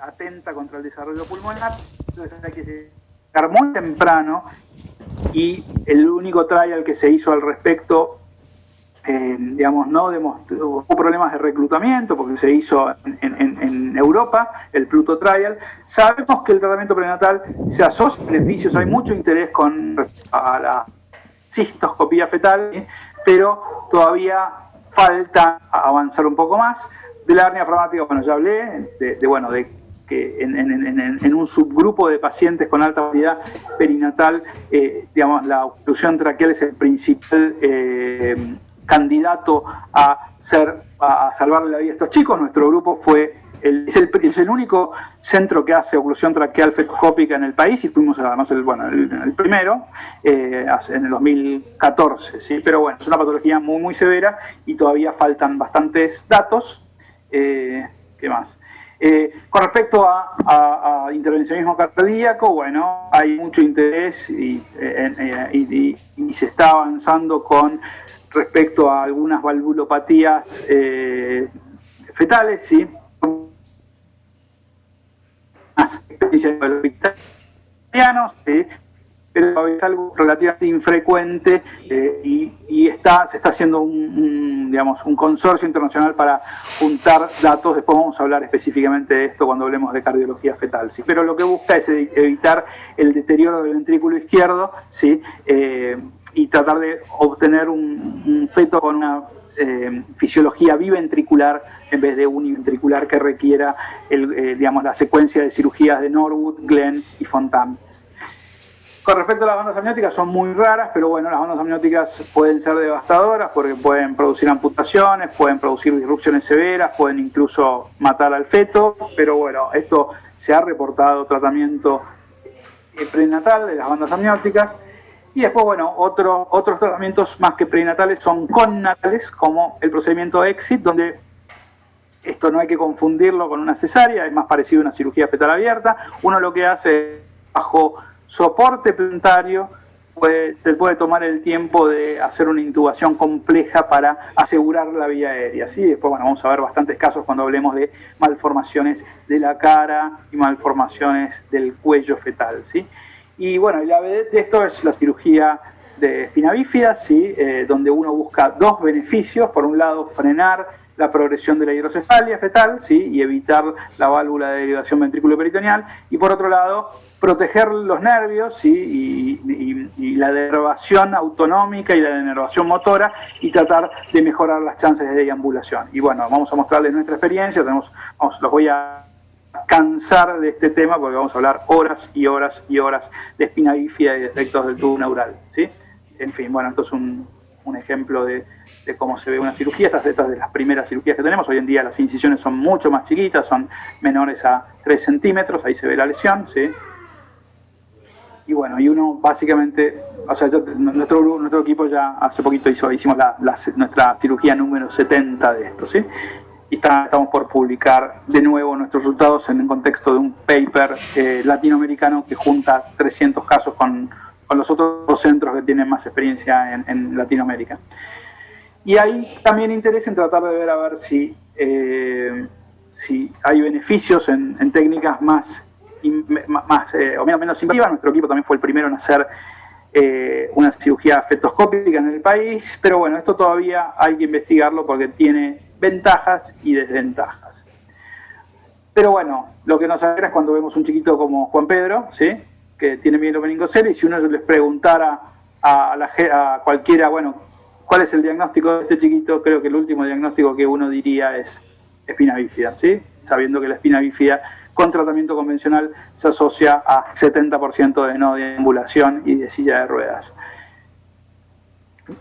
atenta contra el desarrollo pulmonar, entonces hay que llegar muy temprano, y el único trial que se hizo al respecto, digamos, no demostró, hubo problemas de reclutamiento porque se hizo en Europa, el Pluto Trial. Sabemos que el tratamiento prenatal se asocia a beneficios, hay mucho interés con a la cistoscopía fetal, pero todavía falta avanzar un poco más. De la hernia fragmática, bueno, ya hablé, de que en un subgrupo de pacientes con alta movilidad perinatal, digamos, la oclusión traqueal es el principal candidato a salvarle la vida a estos chicos. Nuestro grupo es el único centro que hace oclusión traqueal fetoscópica en el país, y fuimos además el primero en el 2014, ¿sí? Pero bueno, es una patología muy, muy severa y todavía faltan bastantes datos. ¿Qué más? Con respecto a intervencionismo cardíaco, bueno, hay mucho interés y se está avanzando con respecto a algunas valvulopatías fetales, ¿sí? Experiencias de los italianos, ¿sí? Pero es algo relativamente infrecuente, y se está haciendo un consorcio internacional para juntar datos. Después vamos a hablar específicamente de esto cuando hablemos de cardiología fetal, ¿sí? Pero lo que busca es evitar el deterioro del ventrículo izquierdo, ¿sí? Y tratar de obtener un feto con una fisiología biventricular en vez de univentricular, que requiera la secuencia de cirugías de Norwood, Glenn y Fontan. Con respecto a las bandas amnióticas, son muy raras, pero bueno, las bandas amnióticas pueden ser devastadoras porque pueden producir amputaciones, pueden producir disrupciones severas, pueden incluso matar al feto, pero bueno, esto se ha reportado tratamiento prenatal de las bandas amnióticas. Y después, bueno, otros tratamientos más que prenatales son connatales, como el procedimiento EXIT, donde esto no hay que confundirlo con una cesárea, es más parecido a una cirugía fetal abierta. Uno lo que hace bajo soporte plantario, se puede tomar el tiempo de hacer una intubación compleja para asegurar la vía aérea, ¿sí? Después, bueno, vamos a ver bastantes casos cuando hablemos de malformaciones de la cara y malformaciones del cuello fetal, ¿sí? Y bueno, la vedette de esto es la cirugía de espina bífida, ¿sí? Donde uno busca dos beneficios: por un lado, frenar la progresión de la hidrocefalia fetal, ¿sí? Y evitar la válvula de derivación ventrículo-peritoneal, y por otro lado, proteger los nervios, ¿sí? y la denervación autonómica y la denervación motora, y tratar de mejorar las chances de deambulación. Y bueno, vamos a mostrarles nuestra experiencia. Los voy a cansar de este tema porque vamos a hablar horas y horas y horas de espina bífida y de defectos del tubo neural, ¿sí? En fin, bueno, esto es un ejemplo de cómo se ve una cirugía. Estas de las primeras cirugías que tenemos. Hoy en día las incisiones son mucho más chiquitas, son menores a 3 centímetros, ahí se ve la lesión, ¿sí? Y bueno, y uno básicamente, o sea, nuestro equipo ya hace poquito hicimos nuestra cirugía número 70 de esto, ¿sí? Y estamos por publicar de nuevo nuestros resultados en el contexto de un paper latinoamericano que junta 300 casos con los otros centros que tienen más experiencia en Latinoamérica. Y hay también interés en tratar de ver a ver si hay beneficios en técnicas más o menos invasivas. Nuestro equipo también fue el primero en hacer una cirugía fetoscópica en el país, pero bueno, esto todavía hay que investigarlo porque tiene ventajas y desventajas. Pero bueno, lo que nos alegra es cuando vemos un chiquito como Juan Pedro, ¿sí? Que tiene mielomeningocele, y si uno les preguntara a cualquiera, bueno, ¿cuál es el diagnóstico de este chiquito? Creo que el último diagnóstico que uno diría es espina bífida, ¿sí? Sabiendo que la espina bífida con tratamiento convencional se asocia a 70% de no deambulación y de silla de ruedas.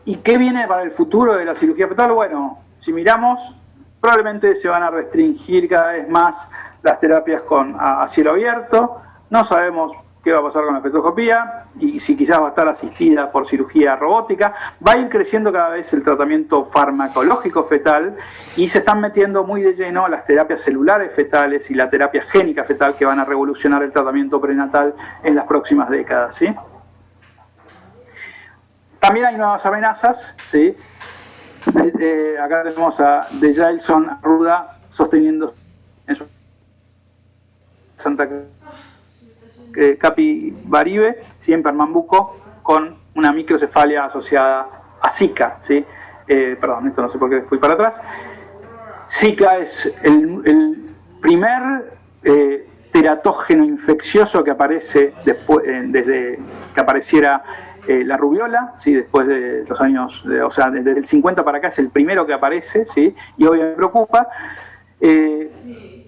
¿Y qué viene para el futuro de la cirugía fetal? Bueno, si miramos, probablemente se van a restringir cada vez más las terapias a cielo abierto. No sabemos qué va a pasar con la fetoscopía y si quizás va a estar asistida por cirugía robótica. Va a ir creciendo cada vez el tratamiento farmacológico fetal y se están metiendo muy de lleno las terapias celulares fetales y la terapia génica fetal, que van a revolucionar el tratamiento prenatal en las próximas décadas, ¿sí? También hay nuevas amenazas, ¿sí? Acá tenemos a Dejailson Arruda sosteniendo en su Santa Capibaribe, ¿sí? En Pernambuco, con una microcefalia asociada a Zika, ¿sí? Perdón, esto no sé por qué fui para atrás. Zika es el primer teratógeno infeccioso que aparece después, desde que apareciera la rubiola, ¿sí? Después de los años, o sea, desde el 50 para acá es el primero que aparece, ¿sí? Y hoy me preocupa.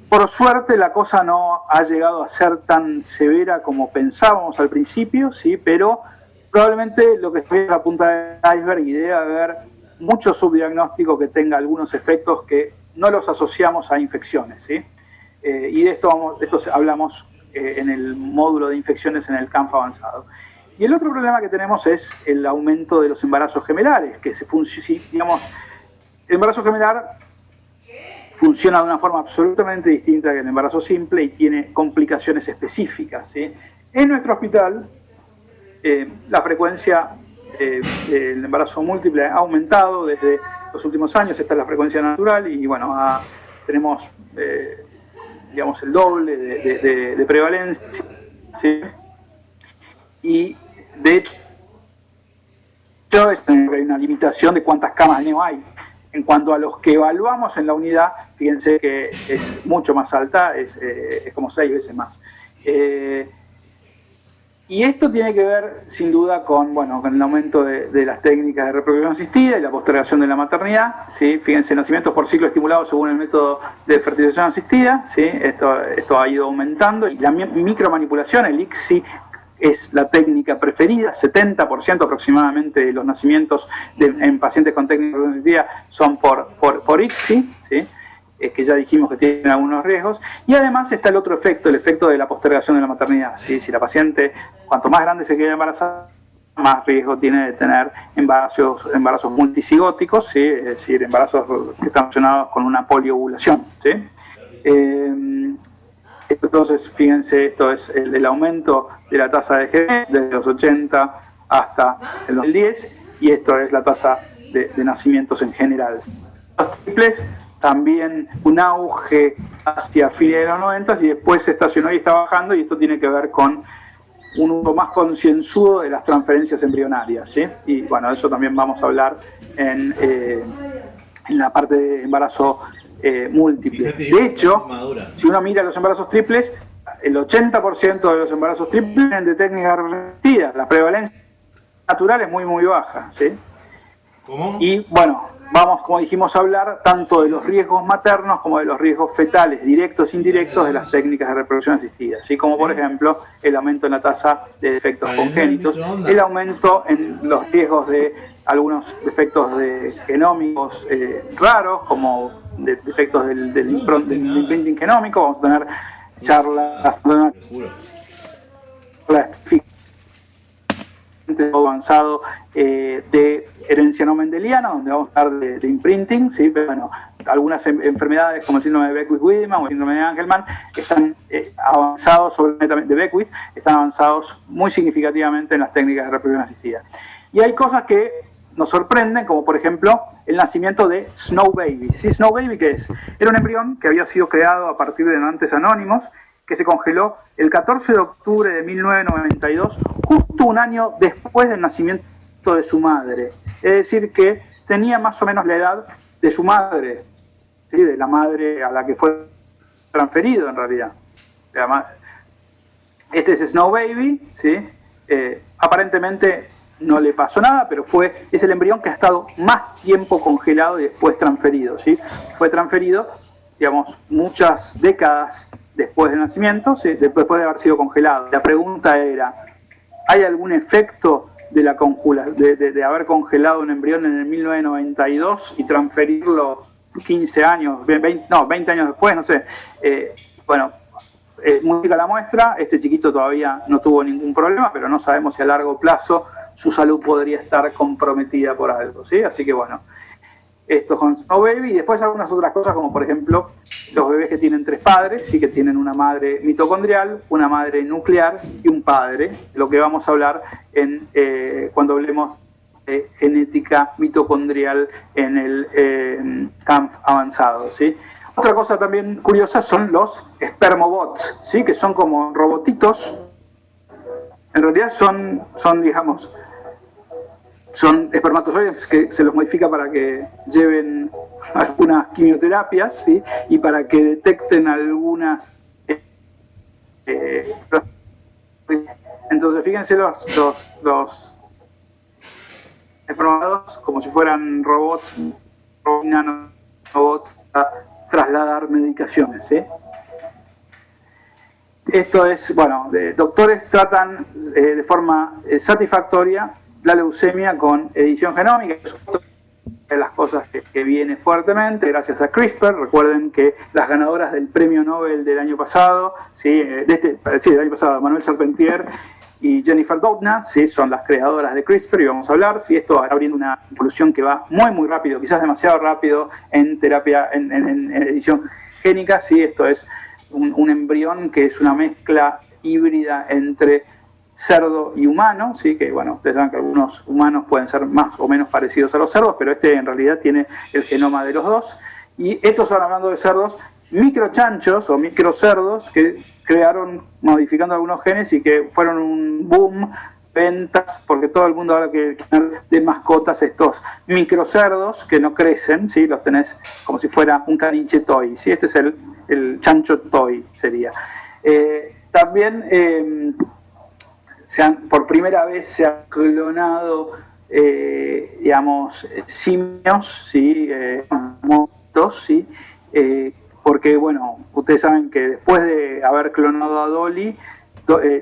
Por suerte la cosa no ha llegado a ser tan severa como pensábamos al principio, ¿sí? Pero probablemente lo que estoy es la punta del iceberg y debe haber mucho subdiagnóstico que tenga algunos efectos que no los asociamos a infecciones, ¿sí? Y de esto hablamos en el módulo de infecciones en el CANF avanzado. Y el otro problema que tenemos es el aumento de los embarazos gemelares, que digamos, el embarazo gemelar funciona de una forma absolutamente distinta que el embarazo simple y tiene complicaciones específicas, ¿sí? En nuestro hospital, la frecuencia del embarazo múltiple ha aumentado desde los últimos años. Esta es la frecuencia natural y bueno, tenemos digamos el doble de prevalencia, ¿sí? Y de hecho hay una limitación de cuántas camas de neo hay. En cuanto a los que evaluamos en la unidad, fíjense que es mucho más alta, es como 6 veces más. Y esto tiene que ver, sin duda, con el aumento de las técnicas de reproducción asistida y la postergación de la maternidad, ¿sí? Fíjense, nacimientos por ciclo estimulado según el método de fertilización asistida, ¿sí? Esto ha ido aumentando. Y la micromanipulación, el ICSI, es la técnica preferida. 70% aproximadamente de los nacimientos en pacientes con técnica de reproducción asistida son por ICSI, ¿sí? Que ya dijimos que tienen algunos riesgos. Y además está el otro efecto, el efecto de la postergación de la maternidad, ¿sí? Si la paciente, cuanto más grande se queda embarazada, más riesgo tiene de tener embarazos multicigóticos, ¿sí? Es decir, embarazos que están relacionados con una poliovulación, ¿sí? Entonces, fíjense, esto es el aumento de la tasa de GD desde los 80 hasta el 2010, y esto es la tasa de nacimientos en general. Los triples, también un auge hacia fines de los 90 y después se estacionó y está bajando, y esto tiene que ver con un uso más concienzudo de las transferencias embrionarias, ¿sí? Y bueno, eso también vamos a hablar en la parte de embarazo múltiple. De hecho, si uno mira los embarazos triples, el 80% de los embarazos triples vienen de técnicas reproductivas. La prevalencia natural es muy, muy baja, ¿sí? ¿Cómo? Y bueno, vamos, como dijimos, a hablar tanto de los riesgos maternos como de los riesgos fetales, directos e indirectos, de las técnicas de reproducción asistida, así como por ejemplo el aumento en la tasa de defectos congénitos, el aumento en los riesgos de algunos defectos genómicos raros, como defectos del imprinting genómico. Vamos a tener charlas avanzado de herencia no mendeliana, donde vamos a hablar de imprinting, ¿sí? Pero bueno, algunas enfermedades como el síndrome de Beckwith-Wiedemann o el síndrome de Angelman están avanzados, de Beckwith, están avanzados muy significativamente en las técnicas de reproducción asistida. Y hay cosas que nos sorprenden, como por ejemplo el nacimiento de Snow Baby. ¿Sí? Snow Baby, ¿qué es? Era un embrión que había sido creado a partir de donantes anónimos, que se congeló el 14 de octubre de 1992, justo un año después del nacimiento de su madre. Es decir, que tenía más o menos la edad de su madre, ¿sí? De la madre a la que fue transferido en realidad. Este es Snow Baby, ¿sí? Aparentemente no le pasó nada, pero es el embrión que ha estado más tiempo congelado y después transferido, ¿sí? Fue transferido, digamos, muchas décadas después del nacimiento, ¿sí? Después de haber sido congelado. La pregunta era, ¿hay algún efecto de haber congelado un embrión en el 1992 y transferirlo 15 años, 20 años después, no sé? Bueno, muy chica la muestra, este chiquito todavía no tuvo ningún problema, pero no sabemos si a largo plazo su salud podría estar comprometida por algo, ¿sí? Así que bueno, esto con Snow Baby. Y después algunas otras cosas, como por ejemplo los bebés que tienen 3 padres, sí, que tienen una madre mitocondrial, una madre nuclear y un padre, lo que vamos a hablar cuando hablemos de genética mitocondrial en el CANF avanzado, ¿sí? Otra cosa también curiosa son los spermobots, ¿sí? Que son como robotitos. En realidad son digamos, son espermatozoides que se los modifica para que lleven algunas quimioterapias, ¿sí? Y para que detecten algunas... entonces, fíjense los espermatozoides como si fueran robots, nanobots, a trasladar medicaciones, ¿sí? Esto es, bueno, doctores tratan de forma satisfactoria la leucemia con edición genómica, es otra de las cosas que viene fuertemente gracias a CRISPR. Recuerden que las ganadoras del premio Nobel del año pasado, ¿sí? Del año pasado, Manuel Charpentier y Jennifer Doudna, ¿sí? Son las creadoras de CRISPR y vamos a hablar si esto está abriendo una evolución que va muy muy rápido, quizás demasiado rápido en terapia, en edición génica, ¿sí? Esto es un embrión que es una mezcla híbrida entre cerdo y humano, ¿sí? Que bueno, ustedes saben que algunos humanos pueden ser más o menos parecidos a los cerdos, pero este en realidad tiene el genoma de los dos. Y estos, ahora hablando de cerdos, microchanchos o microcerdos que crearon modificando algunos genes y que fueron un boom, ventas, porque todo el mundo ahora quiere tener de mascotas estos microcerdos que no crecen, ¿sí? Los tenés como si fuera un caniche toy, ¿sí? Este es el chancho toy, sería. También por primera vez se han clonado, digamos, simios, ¿sí? Motos, ¿sí? Porque, bueno, ustedes saben que después de haber clonado a Dolly,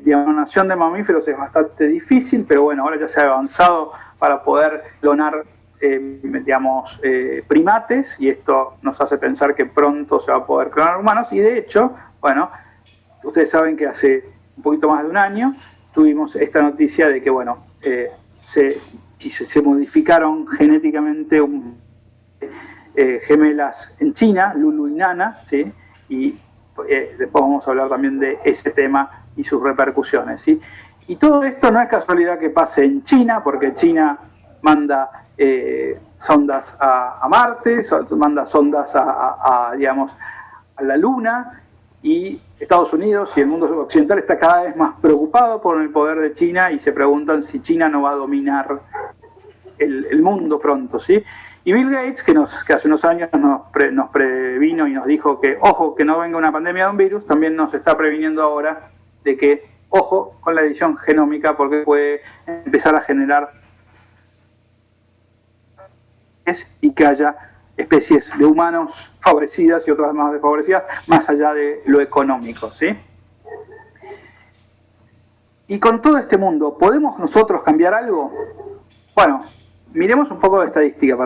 digamos, la nación de mamíferos es bastante difícil, pero bueno, ahora ya se ha avanzado para poder clonar, digamos, primates, y esto nos hace pensar que pronto se va a poder clonar humanos, y de hecho, bueno, ustedes saben que hace un poquito más de un año tuvimos esta noticia de que, bueno, se modificaron genéticamente gemelas en China, Lulu y Nana, ¿sí? Y después vamos a hablar también de ese tema y sus repercusiones, ¿sí? Y todo esto no es casualidad que pase en China, porque China manda sondas a Marte, manda sondas digamos, a la Luna, y Estados Unidos y el mundo occidental está cada vez más preocupado por el poder de China y se preguntan si China no va a dominar el mundo pronto, ¿sí? Y Bill Gates, que hace unos años nos previno y nos dijo que, ojo, que no venga una pandemia de un virus, también nos está previniendo ahora de que, ojo, con la edición genómica, porque puede empezar a generar y que haya especies de humanos favorecidas y otras más desfavorecidas, más allá de lo económico, ¿sí? Y con todo este mundo, ¿podemos nosotros cambiar algo? Bueno, miremos un poco de estadística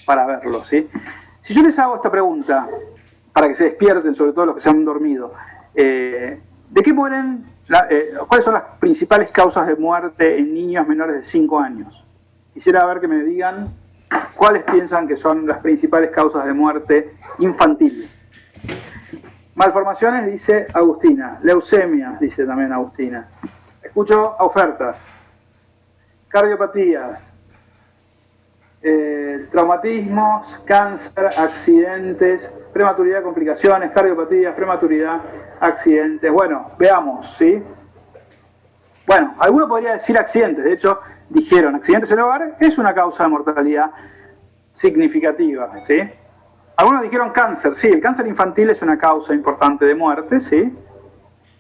para verlo, ¿sí? Si yo les hago esta pregunta, para que se despierten, sobre todo los que se han dormido, ¿de qué mueren? ¿Cuáles son las principales causas de muerte en niños menores de 5 años? Quisiera ver que me digan cuáles piensan que son las principales causas de muerte infantil. Malformaciones, dice Agustina. Leucemia, dice también Agustina. Escucho ofertas. Cardiopatías, traumatismos, cáncer, accidentes, prematuridad, complicaciones, cardiopatías, prematuridad, accidentes. Bueno, veamos, ¿sí? Bueno, alguno podría decir accidentes. De hecho, dijeron accidentes en el hogar es una causa de mortalidad significativa, ¿sí? Algunos dijeron cáncer. Sí, el cáncer infantil es una causa importante de muerte, ¿sí?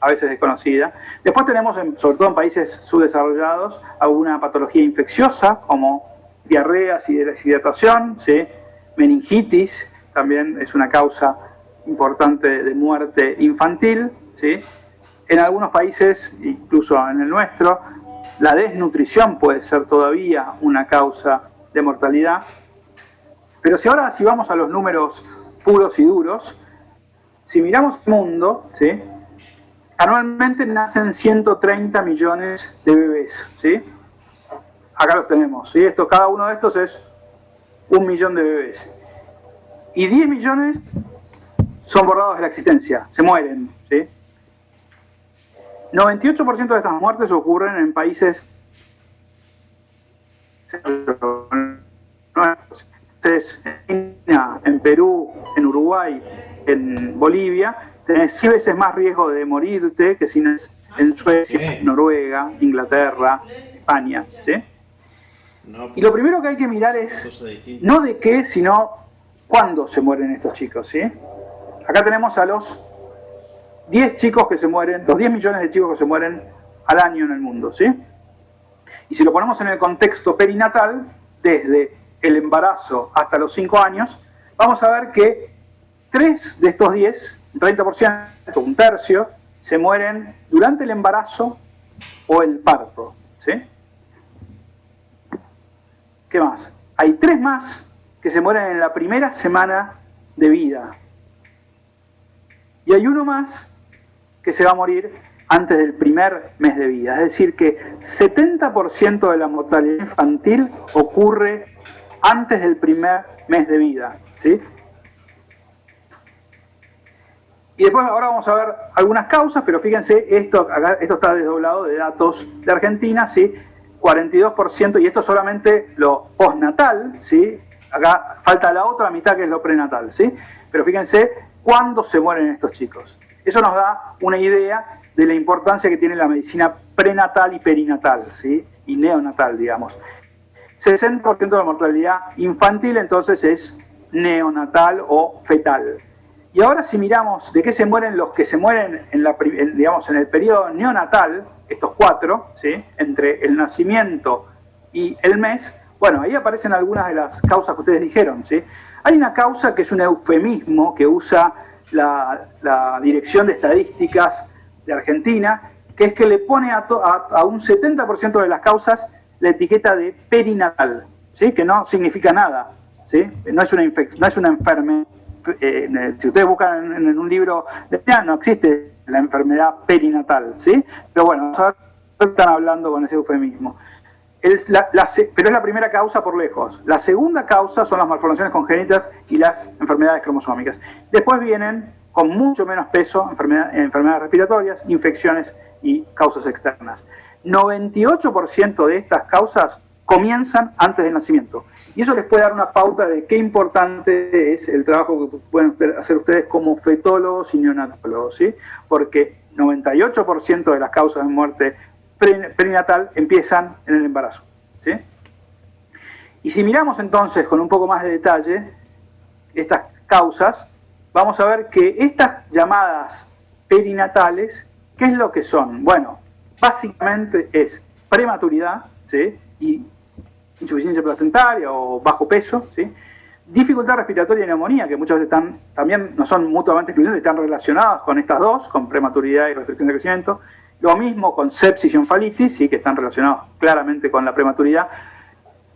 A veces desconocida. Después tenemos, sobre todo en países subdesarrollados, alguna patología infecciosa como diarreas y deshidratación, ¿sí? Meningitis también es una causa importante de muerte infantil, ¿sí? En algunos países, incluso en el nuestro, la desnutrición puede ser todavía una causa de mortalidad. Pero si vamos a los números puros y duros, si miramos el mundo, ¿sí? Anualmente nacen 130 millones de bebés, ¿sí? Acá los tenemos, ¿sí? Cada uno de estos es 1 millón de bebés. Y 10 millones son borrados de la existencia, se mueren, ¿sí? 98% de estas muertes ocurren en países en China, en Perú, en Uruguay, en Bolivia, tenés 100 veces más riesgo de morirte que si en Suecia, Noruega, Inglaterra, España, ¿sí? Y lo primero que hay que mirar es no de qué, sino cuándo se mueren estos chicos, ¿sí? Acá tenemos a los 10 chicos que se mueren, los 10 millones de chicos que se mueren al año en el mundo, ¿sí? Y si lo ponemos en el contexto perinatal, desde el embarazo hasta los 5 años, vamos a ver que 3 de estos 10, un 30%, un tercio, se mueren durante el embarazo o el parto, ¿sí? ¿Qué más? Hay 3 más que se mueren en la primera semana de vida. Y hay 1 más que se va a morir antes del primer mes de vida. Es decir, que 70% de la mortalidad infantil ocurre antes del primer mes de vida, ¿sí? Y después ahora vamos a ver algunas causas, pero fíjense, esto está desdoblado de datos de Argentina, ¿sí? 42%, y esto solamente lo postnatal, ¿sí? Acá falta la otra mitad que es lo prenatal, ¿sí? Pero fíjense cuándo se mueren estos chicos. Eso nos da una idea de la importancia que tiene la medicina prenatal y perinatal, ¿sí? Y neonatal, digamos. 60% de la mortalidad infantil entonces es neonatal o fetal. Y ahora si miramos de qué se mueren los que se mueren en el periodo neonatal, estos 4, ¿sí? Entre el nacimiento y el mes, bueno, ahí aparecen algunas de las causas que ustedes dijeron, ¿sí? Hay una causa que es un eufemismo que usa la Dirección de Estadísticas de Argentina, que es que le pone a un 70% de las causas la etiqueta de perinatal, ¿sí? Que no significa nada, ¿sí? No es una enfermedad. Si ustedes buscan en un libro de no existe la enfermedad perinatal, ¿sí? Pero bueno, vamos a ver qué están hablando con ese eufemismo. Pero es la primera causa por lejos. La segunda causa son las malformaciones congénitas y las enfermedades cromosómicas. Después vienen, con mucho menos peso, enfermedades respiratorias, infecciones y causas externas. 98% de estas causas comienzan antes del nacimiento. Y eso les puede dar una pauta de qué importante es el trabajo que pueden hacer ustedes como fetólogos y neonatólogos, ¿sí? Porque 98% de las causas de muerte perinatal empiezan en el embarazo, ¿sí? Y si miramos entonces con un poco más de detalle estas causas, vamos a ver que estas llamadas perinatales, ¿qué es lo que son? Bueno, básicamente es prematuridad, ¿sí? Y insuficiencia placentaria o bajo peso, ¿sí? Dificultad respiratoria y neumonía, que muchas veces también no son mutuamente excluyentes, están relacionadas con estas dos, con prematuridad y restricción de crecimiento. Lo mismo con sepsis y enfalitis, ¿sí? Que están relacionados claramente con la prematuridad.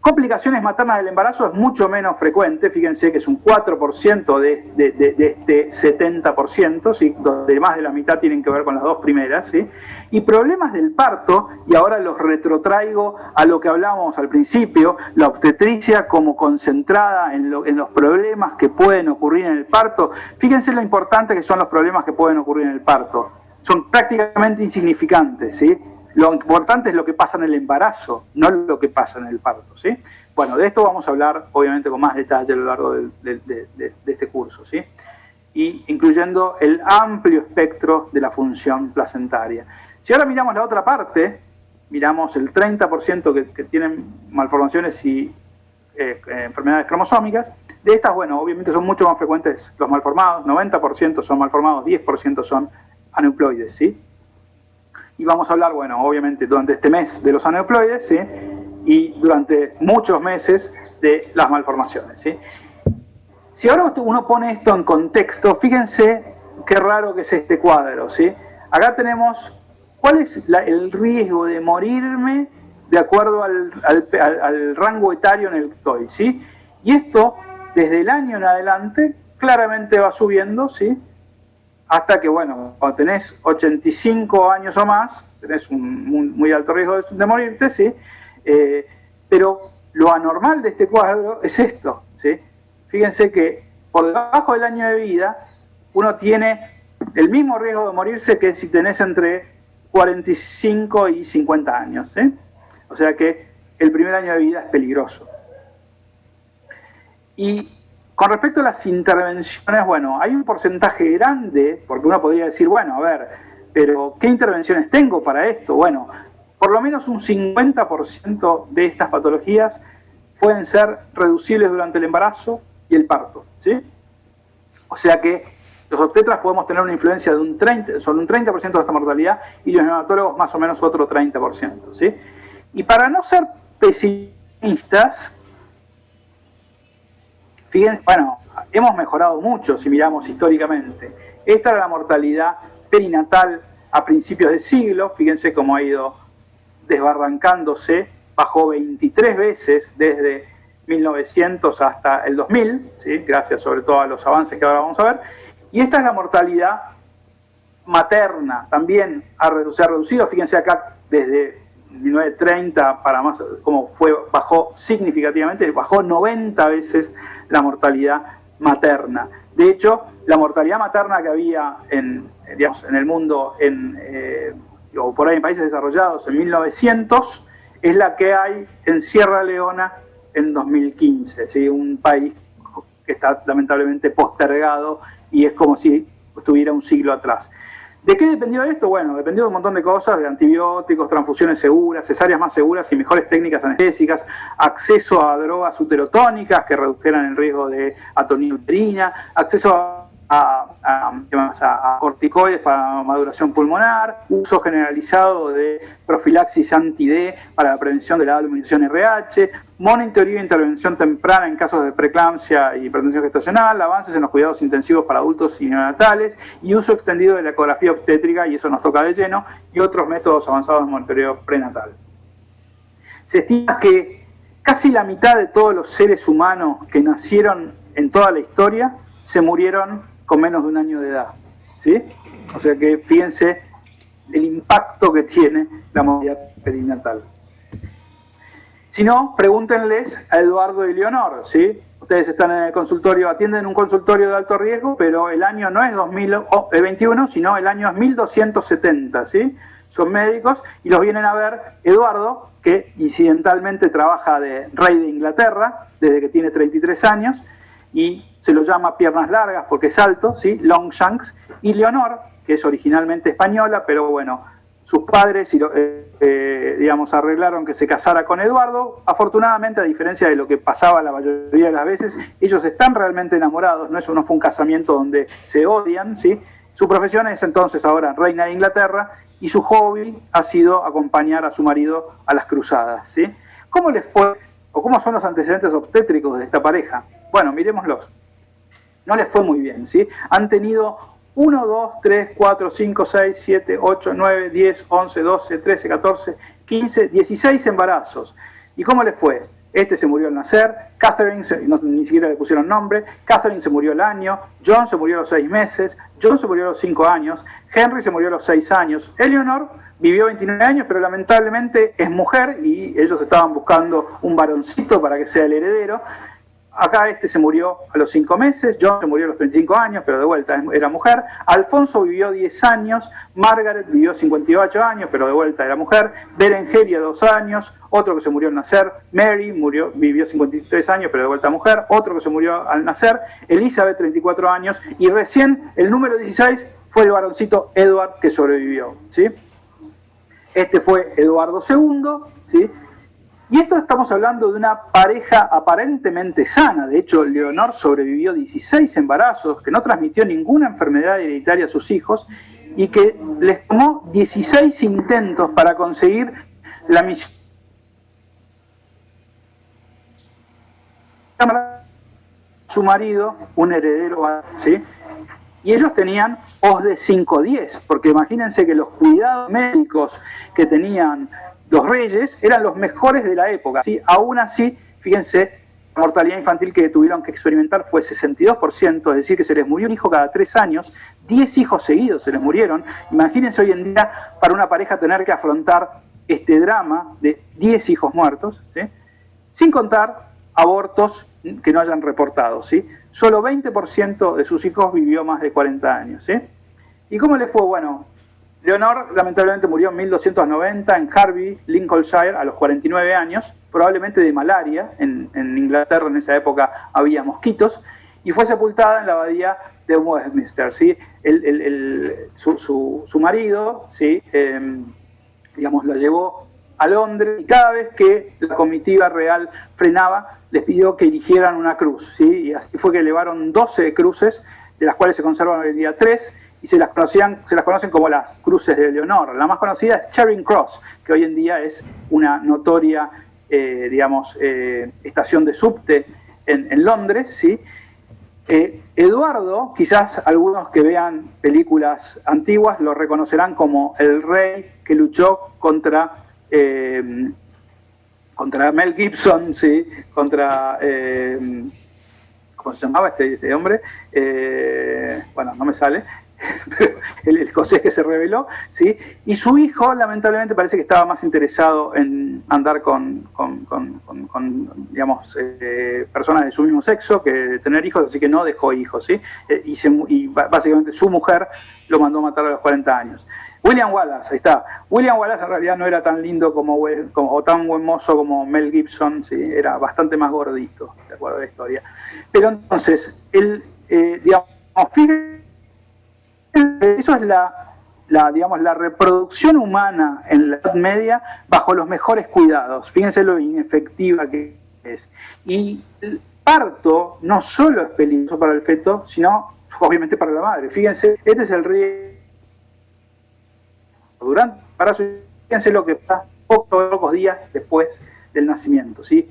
Complicaciones maternas del embarazo es mucho menos frecuente, fíjense que es un 4% de este 70%, ¿sí? Donde más de la mitad tienen que ver con las dos primeras, ¿sí? Y problemas del parto, y ahora los retrotraigo a lo que hablábamos al principio, la obstetricia como concentrada en los problemas que pueden ocurrir en el parto. Fíjense lo importante que son los problemas que pueden ocurrir en el parto. Son prácticamente insignificantes, ¿sí? Lo importante es lo que pasa en el embarazo, no lo que pasa en el parto, ¿sí? Bueno, de esto vamos a hablar, obviamente, con más detalle a lo largo de este curso, ¿sí? Y incluyendo el amplio espectro de la función placentaria. Si ahora miramos la otra parte, miramos el 30% que tienen malformaciones y enfermedades cromosómicas, de estas, bueno, obviamente son mucho más frecuentes los malformados, 90% son malformados, 10% son aneuploides, ¿sí? Y vamos a hablar, bueno, obviamente durante este mes de los aneuploides, ¿sí? Y durante muchos meses de las malformaciones, ¿sí? Si ahora uno pone esto en contexto, fíjense qué raro que es este cuadro, ¿sí? Acá tenemos cuál es el riesgo de morirme de acuerdo al rango etario en el que estoy, ¿sí? Y esto, desde el año en adelante, claramente va subiendo, ¿sí? Hasta que, bueno, cuando tenés 85 años o más, tenés un muy alto riesgo de morirte, ¿sí? Pero lo anormal de este cuadro es esto, ¿sí? Fíjense que por debajo del año de vida, uno tiene el mismo riesgo de morirse que si tenés entre 45 y 50 años, ¿sí? O sea que el primer año de vida es peligroso. Y con respecto a las intervenciones, bueno, hay un porcentaje grande, porque uno podría decir, bueno, a ver, pero ¿qué intervenciones tengo para esto? Bueno, por lo menos un 50% de estas patologías pueden ser reducibles durante el embarazo y el parto, ¿sí? O sea que los obstetras podemos tener una influencia de sobre un 30% de esta mortalidad y los neonatólogos más o menos otro 30%, ¿sí? Y para no ser pesimistas, fíjense, bueno, hemos mejorado mucho si miramos históricamente. Esta era la mortalidad perinatal a principios del siglo, fíjense cómo ha ido desbarrancándose, bajó 23 veces desde 1900 hasta el 2000, ¿sí? Gracias sobre todo a los avances que ahora vamos a ver. Y esta es la mortalidad materna, también se ha reducido, fíjense acá desde 1930 para más, como bajó significativamente, bajó 90 veces la mortalidad materna. De hecho, la mortalidad materna que había en el mundo, o por ahí en países desarrollados en 1900, es la que hay en Sierra Leona en 2015, ¿sí? Un país que está lamentablemente postergado y es como si estuviera un siglo atrás. ¿De qué dependió esto? Bueno, dependió de un montón de cosas, de antibióticos, transfusiones seguras, cesáreas más seguras y mejores técnicas anestésicas, acceso a drogas uterotónicas que redujeran el riesgo de atonía uterina, acceso a corticoides para maduración pulmonar, uso generalizado de profilaxis anti-D para la prevención de la aluminación RH, monitoreo e intervención temprana en casos de preeclampsia y hipertensión gestacional, avances en los cuidados intensivos para adultos y neonatales y uso extendido de la ecografía obstétrica, y eso nos toca de lleno, y otros métodos avanzados de monitoreo prenatal. Se estima que casi la mitad de todos los seres humanos que nacieron en toda la historia se murieron con menos de un año de edad, ¿sí? O sea que fíjense el impacto que tiene la mortalidad perinatal. Si no, pregúntenles a Eduardo y Leonor, ¿sí? Ustedes están en el consultorio, atienden un consultorio de alto riesgo, pero el año no es 2021, sino el año es 1270, ¿sí? Son médicos y los vienen a ver Eduardo, que incidentalmente trabaja de rey de Inglaterra desde que tiene 33 años, y se lo llama piernas largas porque es alto, ¿sí? Longshanks, y Leonor, que es originalmente española, pero bueno, sus padres arreglaron que se casara con Eduardo. Afortunadamente, a diferencia de lo que pasaba la mayoría de las veces, ellos están realmente enamorados, no fue un casamiento donde se odian, ¿sí? Su profesión es entonces ahora reina de Inglaterra y su hobby ha sido acompañar a su marido a las cruzadas, ¿sí? ¿Cómo les fue o cómo son los antecedentes obstétricos de esta pareja? Bueno, miremoslos. No les fue muy bien, ¿sí? Han tenido 1, 2, 3, 4, 5, 6, 7, 8, 9, 10, 11, 12, 13, 14, 15, 16 embarazos. ¿Y cómo les fue? Este se murió al nacer, Catherine, ni siquiera le pusieron nombre, Catherine se murió al año, John se murió a los 6 meses, John se murió a los 5 años, Henry se murió a los 6 años, Eleanor vivió 29 años, pero lamentablemente es mujer y ellos estaban buscando un varoncito para que sea el heredero. Acá este se murió a los 5 meses, John se murió a los 35 años, pero de vuelta era mujer. Alfonso vivió 10 años, Margaret vivió 58 años, pero de vuelta era mujer. Berengeria 2 años, otro que se murió al nacer. Mary vivió 53 años, pero de vuelta mujer. Otro que se murió al nacer. Elizabeth 34 años. Y recién el número 16 fue el varoncito Edward que sobrevivió, ¿sí? Este fue Eduardo II, ¿sí? Y esto estamos hablando de una pareja aparentemente sana. De hecho, Leonor sobrevivió 16 embarazos, que no transmitió ninguna enfermedad hereditaria a sus hijos y que les tomó 16 intentos para conseguir la misión de su marido, un heredero, ¿sí? Y ellos tenían OS de 5-10, porque imagínense que los cuidados médicos que tenían los reyes eran los mejores de la época, ¿sí? Aún así, fíjense, la mortalidad infantil que tuvieron que experimentar fue 62%, es decir, que se les murió un hijo cada 3 años, 10 hijos seguidos se les murieron. Imagínense hoy en día para una pareja tener que afrontar este drama de 10 hijos muertos, ¿sí? Sin contar abortos que no hayan reportado, ¿sí? Solo 20% de sus hijos vivió más de 40 años, ¿sí? ¿Y cómo les fue? Bueno, Leonor lamentablemente murió en 1290 en Harvey, Lincolnshire, a los 49 años, probablemente de malaria. En Inglaterra en esa época había mosquitos, y fue sepultada en la abadía de Westminster, ¿sí? Su marido, ¿sí? Digamos, la llevó a Londres, y cada vez que la comitiva real frenaba, les pidió que eligieran una cruz, ¿sí? Y así fue que elevaron 12 cruces, de las cuales se conservan hoy en día 3, y se las conocen como las cruces de Leonor. La más conocida es Charing Cross, que hoy en día es una notoria, estación de subte en Londres, ¿sí? Eduardo, quizás algunos que vean películas antiguas lo reconocerán como el rey que luchó contra Mel Gibson, ¿sí? Contra, ¿cómo se llamaba este hombre? Bueno, no me sale, pero el escocés que se rebeló, ¿sí? Y su hijo, lamentablemente, parece que estaba más interesado en andar con digamos, personas de su mismo sexo que de tener hijos, así que no dejó hijos, ¿sí? Y básicamente su mujer lo mandó a matar a los 40 años. William Wallace, ahí está. William Wallace en realidad no era tan lindo o tan buen mozo como Mel Gibson, ¿sí? Era bastante más gordito, de acuerdo a la historia. Pero entonces, digamos, fíjense, eso es la reproducción humana en la Edad Media bajo los mejores cuidados. Fíjense lo inefectiva que es. Y el parto no solo es peligroso para el feto, sino obviamente para la madre. Fíjense, este es el riesgo durante el embarazo. Fíjense lo que pasa pocos días después del nacimiento, ¿sí?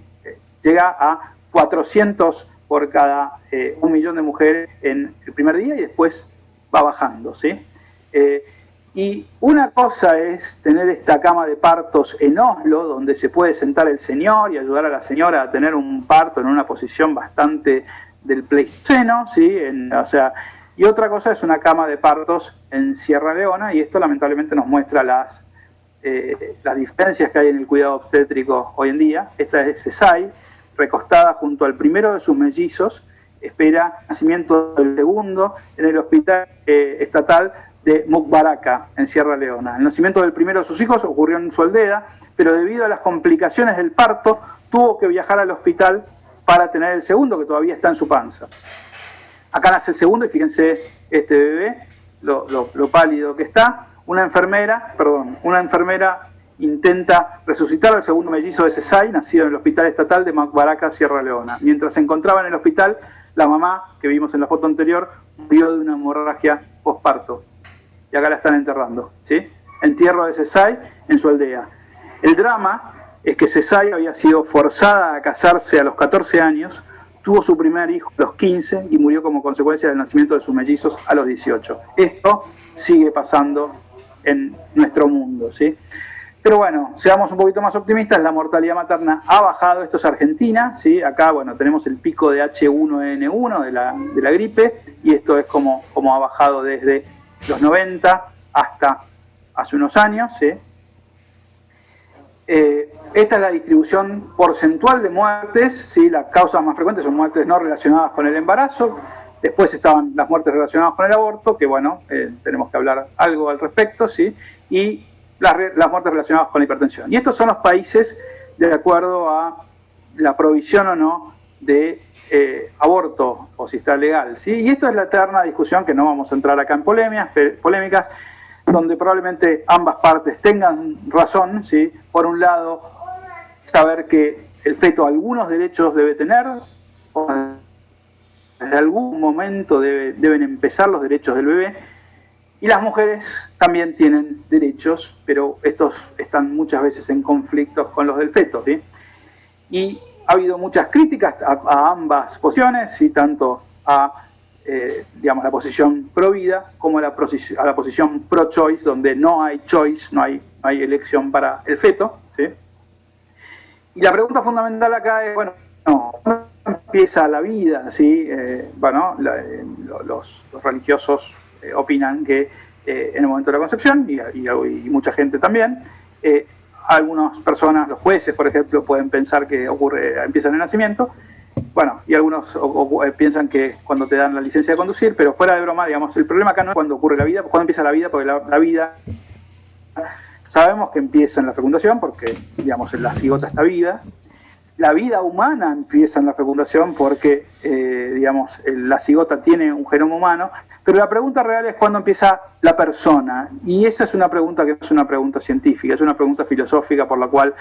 Llega a 400 por cada 1 millón de mujeres en el primer día, y después va bajando, ¿sí? Y una cosa es tener esta cama de partos en Oslo, donde se puede sentar el señor y ayudar a la señora a tener un parto en una posición bastante del Pleistoceno, ¿sí? Y otra cosa es una cama de partos en Sierra Leona, y esto lamentablemente nos muestra las diferencias que hay en el cuidado obstétrico hoy en día. Esta es Cesai, recostada junto al primero de sus mellizos, espera nacimiento del segundo en el hospital estatal de Mukbaraka, en Sierra Leona. El nacimiento del primero de sus hijos ocurrió en su aldea, pero debido a las complicaciones del parto, tuvo que viajar al hospital para tener el segundo, que todavía está en su panza. Acá nace el segundo, y fíjense este bebé, lo pálido que está. Una enfermera intenta resucitar al segundo mellizo de Cesai, nacido en el hospital estatal de Mukbaraka, Sierra Leona. Mientras se encontraba en el hospital, la mamá, que vimos en la foto anterior, murió de una hemorragia posparto. Y acá la están enterrando, ¿sí? Entierro de Cesai en su aldea. El drama es que Cesai había sido forzada a casarse a los 14 años, tuvo su primer hijo a los 15 y murió como consecuencia del nacimiento de sus mellizos a los 18. Esto sigue pasando en nuestro mundo, ¿sí? Pero bueno, seamos un poquito más optimistas, la mortalidad materna ha bajado. Esto es Argentina, ¿sí? Acá, bueno, tenemos el pico de H1N1 de la gripe, y esto es como ha bajado desde los 90 hasta hace unos años, ¿sí? Esta es la distribución porcentual de muertes, ¿sí? Las causas más frecuentes son muertes no relacionadas con el embarazo. Después estaban las muertes relacionadas con el aborto, que bueno, tenemos que hablar algo al respecto, ¿sí? Y las muertes relacionadas con la hipertensión. Y estos son los países de acuerdo a la provisión o no de aborto, o si está legal, ¿sí? Y esto es la eterna discusión, que no vamos a entrar acá en polémicas, donde probablemente ambas partes tengan razón, ¿sí? Por un lado, saber que el feto algunos derechos debe tener, o en algún momento deben empezar los derechos del bebé, y las mujeres también tienen derechos, pero estos están muchas veces en conflictos con los del feto, ¿sí? Y ha habido muchas críticas a ambas posiciones, ¿sí? Tanto a la posición pro vida como a la posición pro choice, donde no hay choice, no hay elección para el feto, ¿sí? Y la pregunta fundamental acá es, bueno, ¿cuándo empieza la vida? ¿Sí? Los religiosos opinan que en el momento de la concepción, y mucha gente también, algunas personas, los jueces, por ejemplo, pueden pensar que empieza en el nacimiento. Bueno, y algunos piensan que cuando te dan la licencia de conducir, pero fuera de broma, digamos, el problema acá no es cuando ocurre la vida, cuando empieza la vida, porque la vida sabemos que empieza en la fecundación, porque, digamos, la cigota está viva, la vida humana empieza en la fecundación porque, digamos, la cigota tiene un genoma humano, pero la pregunta real es cuándo empieza la persona. Y esa es una pregunta que no es una pregunta científica, es una pregunta filosófica por la cual